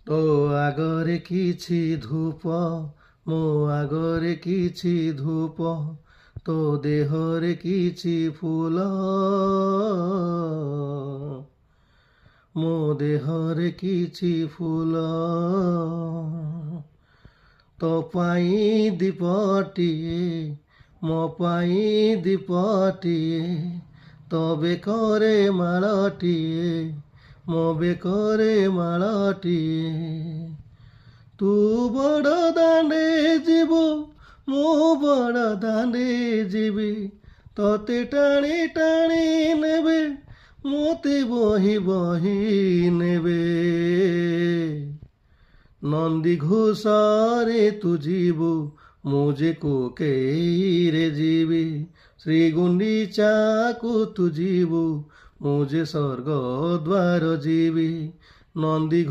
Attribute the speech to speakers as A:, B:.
A: ତୋ ଆଗରେ କିଛି ଧୂପ, ମୋ ଆଗରେ କିଛି ଧୂପ, ତୋ ଦେହରେ କିଛି ଫୁଲ, ମୋ ଦେହରେ କିଛି ଫୁଲ। ତୋ ପାଇଁ ଦୀପଟିଏ, ମୋ ପାଇଁ ଦୀପଟିଏ, ତୋ ବେକରେ ମାଳଟିଏ, ମୋ ବେକରେ ମାଳଟିଏ। ତୁ ବଡ଼ ଦାଣ୍ଡେ ଯିବୁ, ମୁଁ ବଡ଼ ଦାଣ୍ଡେ ଯିବି, ତତେ ଟାଣି ଟାଣି ନେବେ, ମୋତେ ବହି ବହି ନେବେ। ନନ୍ଦୀ ଘୋଷରେ ତୁ ଯିବୁ, ମୁଁ ଯେ କୋକେଇରେ ଯିବି, ଶ୍ରୀ ଗୁଣ୍ଡିଚାକୁ ତୁ ଯିବୁ, ମୁଁ ଯେ ସ୍ୱର୍ଗ ଦ୍ୱାର ଯିବି। ନନ୍ଦୀ